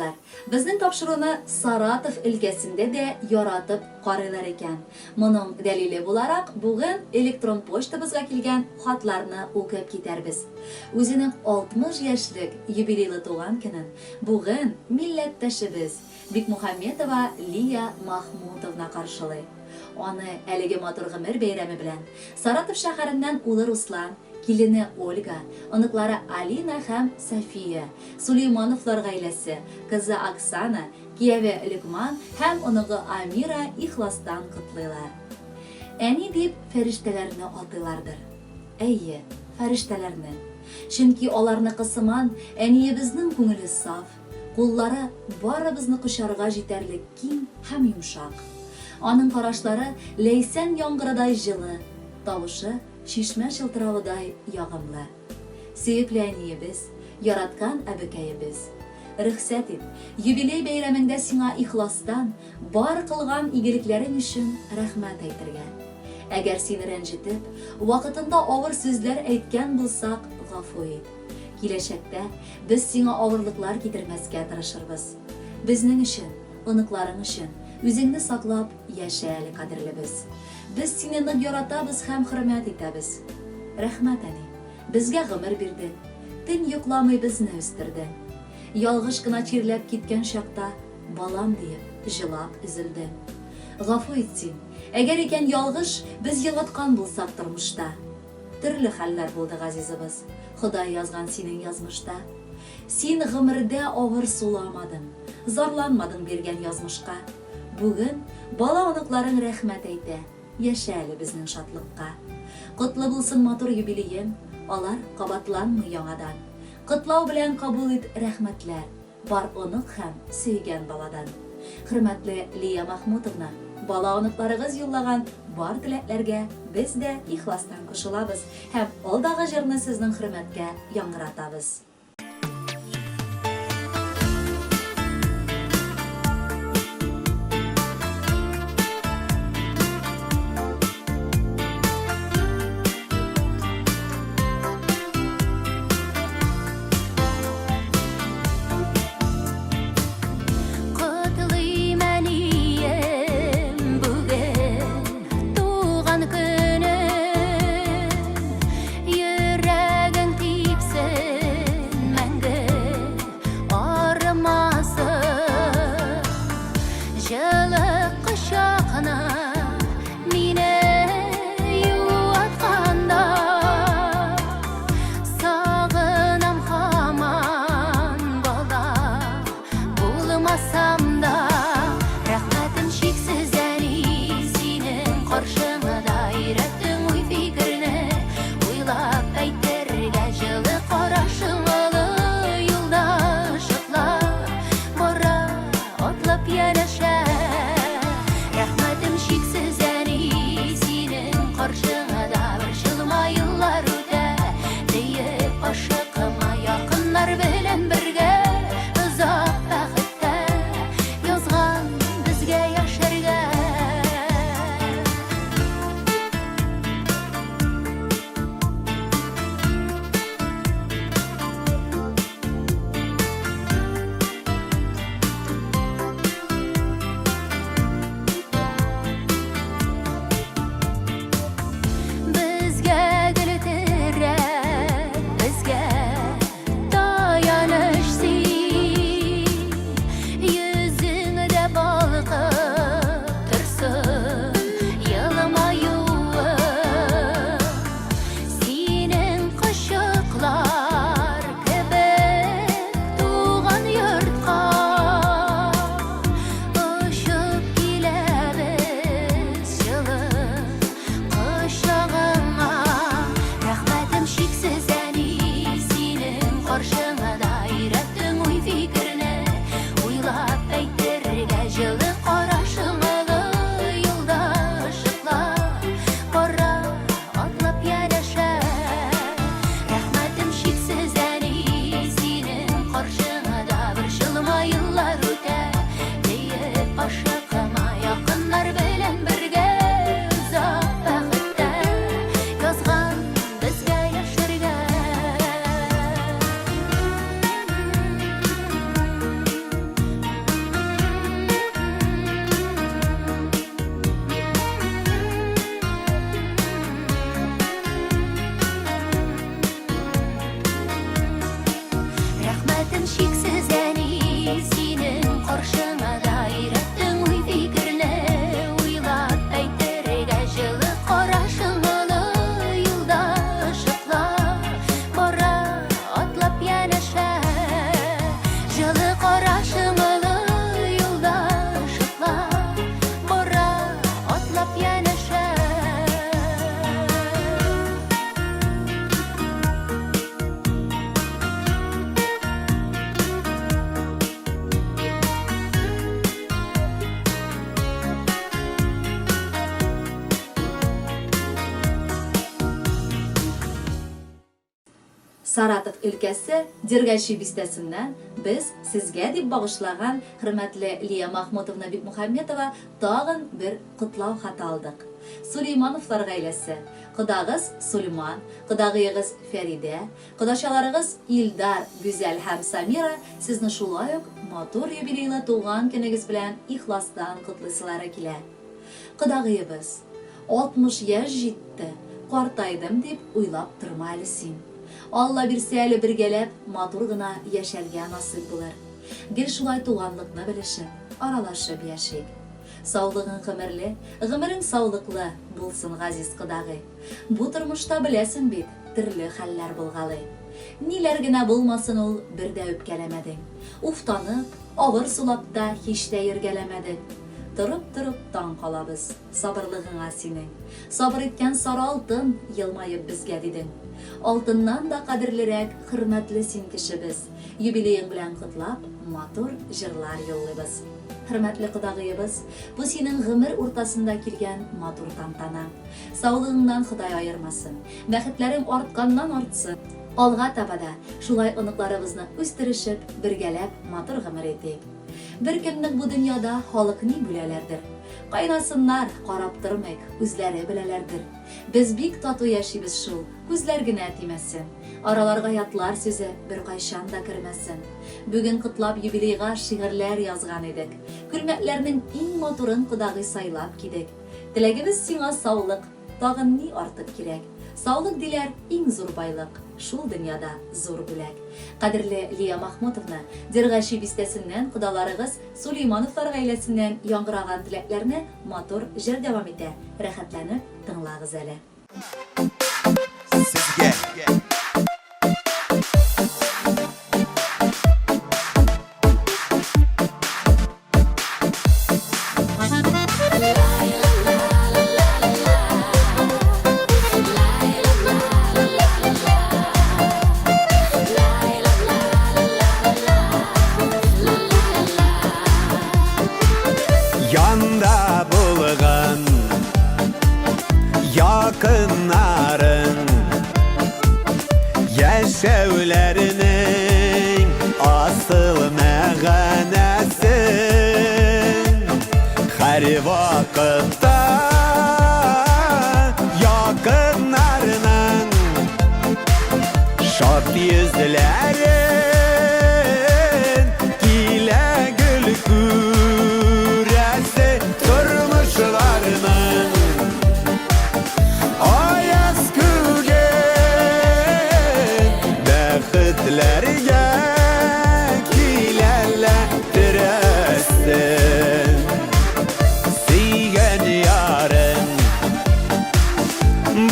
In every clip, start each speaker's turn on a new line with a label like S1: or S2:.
S1: Дуслар, безнең тапшыруны Саратов өлкәсендә дә яратып карыйлар икән. Моның дәлиле буларак, бүген электрон почтабызга килгән хатларны укып китәрбез. Үзенең 60 яшьлек юбилейлы туган көнен бүген милләттәшебез Бикмөхәммәтова Лия Махмутовна каршылый. Аны әлеге матур гомер бәйрәме белән Саратов шәһәреннән улы Руслан, килене Ольга, оныклары Алина һәм София, Сулеймановлар гаиләсе, кызы Оксана, кияве Лукман һәм оныгы Амира ихластан котлыйлар. Әни дип фәрештәләрне атыйлардыр. Әйе, фәрештәләрне. Чөнки аларны кысыман әниебезнең күңеле саф, куллары барыбызны кочарга җитәрлек киң һәм йомшак. Аның карашлары ләйсән яңгырыдай җылы, тавышы шишмә шылтыравыдай ягымлы. Сөекле әниебез, яраткан әбекәебез, рөхсәт ит, юбилей бәйрәмендә сиңа ихластан бар кылган игелекләрең өчен рәхмәт әйтергә. Әгәр сине рәнҗетеп, вакытында авыр сүзләр әйткән булсак, гафу ит. Киләчәктә без сиңа авырлыклар китермәскә тырышырбыз. Безнең өчен, оныкларың өчен үзеңне саклап яшә әле, кадерлебез. Без сине нык яратабыз һәм хөрмәт итәбез. Рәхмәт, әни. Безгә гомер бирдең. Төн йокламый безне үстердең. Ялгыш кына чирләп киткән чакта, балам диеп, җылап üzелдең. Гафу ит син. Әгәр икән ялгыш без йылыткан булсак тормышта. Төрле хәлләр булды, газизыбыз. Ходай язган синең язмышта. Син гомердә авыр суламадың, зарланмадың биргән язмышка. Бүген бала оныкларың рәхмәт әйтә. Яшә әле безнең шатлыкка. Котлы булсын матур юбилеем, алар кабатланмый яңадан. Котлау белән кабул ит рәхмәтләр, бар онык һәм сөйгән баладан. Хөрмәтле Лия Махмутовна, бала оныкларыгыз юллаган бар теләкләргә без дә ихластан кушылабыз һәм алдагы җырны сезнең хөрмәткә яңгыратабыз. Saratov өлкәсе Дергачи бистәсеннән без сезгә дип багышлаган хөрмәтле Лия Махмутовна Бикмөхәммәтова тагын бер котлау хаты алдык. Сулеймановлар гаиләсе, кодагыз Сулейман, кодагыегыз Фәридә, кодашаларыгыз Илдар, Гүзәл һәм Самира сезне шулай ук матур юбилейлы туган көнегез белән ихластан котлыйлары килә. Кодагыебыз 60 яшь җитте, картайдым дип уйлап торма әле син. Алла бирсә әле бергәләп матур гына яшәргә насыйп булыр. Гел шулай туганлыкны белешеп, аралашып яшик. Саулыгың гомерле, гомерең саулыклы булсын, газиз кодагый. Бу тормышта беләсең бит, төрле хәлләр булгалый. Ниләр генә булмасын ул бердә үпкәләмәдең. Уфтанып, авыр сулапта һич тә йөргәләмәдең. Тұрып таң калабыз, сабырлыгыңа синең. Сабыр иткән сары алтын елмаеп безгә дидең. Алтыннан да кадерлерәк, хөрмәтле син кешебез. Юбилеең белән котлап, матур җырлар юллыйбыз. Хөрмәтле кодагыебыз, бу синең гомер уртасында килгән матур тантана. Саулыгыңнан Ходай аермасын, бәхетләрең артканнан артсын. Алга табада шулай оныкларыбызны үстерешеп, бергәләп матур гомер итик. Бер көннең бу дөньяда халык ни бүләләрдер. Кайнасыннар, карап тормыйк, үзләре беләләрдер. Без бик тату яшибез шул, күзләр генә тимәсен. Араларга ятлар сүзе бер кайчан да кермәсен. Бүген котлап юбилейга шигырьләр язган идек. Күлмәкләрнең иң матурын кодагый сайлап кидек. Теләгебез сиңа саулык, тагын ни артык кирәк. Саулык диләр иң зур байлык, шул дөньяда зур бүләк. Кадерле Лия Махмутовна, Дергачи бистәсеннән кодаларыгыз Сулеймановлар гаиләсеннән яңгыраган теләкләрне матур җыр дәвам итә. Рәхәтләнеп тыңлагыз әле.
S2: Сезгә Yanda bulgan yakınların Yaşevlerinin asıl məğənəsi Hər vaxtda yakınlarının Şad yüzlərin Gilə gül kürəsi Durmuşlarının Ayaz kügen Bəxtlərgə Gilələrdirəsin Siyən yarın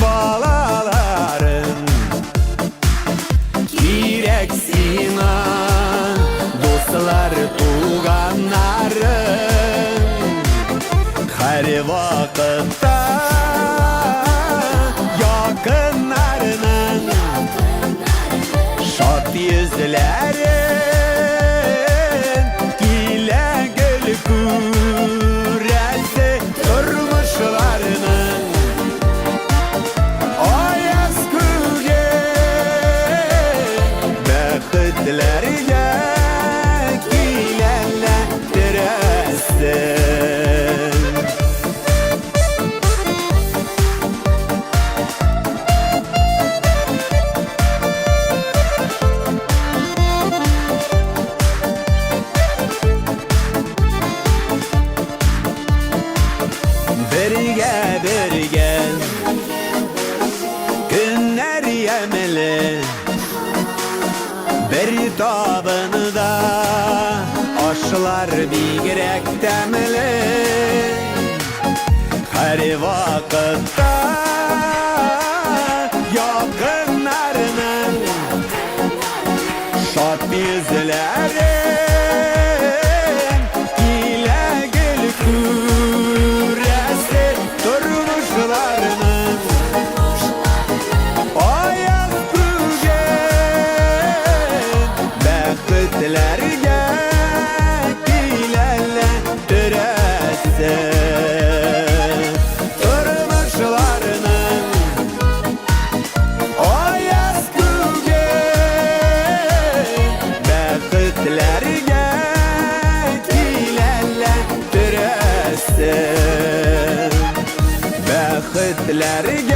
S2: Balaların Kirek sina Dostlar tuğanların Hər vaxtda yakınlarının Şad yüzlərin Gilə gül kürəsi Durmuşlarının Ayaz kügen Bəxtlərgə Gilələrdirəsin Birgə Günlər yəmili Bir tabında Aşlar bigərək təmili Hər vaxtda Yakınlarının Şad yüzlərin Gilə gül kürəsi Durmuşlarının Ayaz kügen Bəxtlərgə Gilələrdirəsin Durmuşlarının бәхетләргә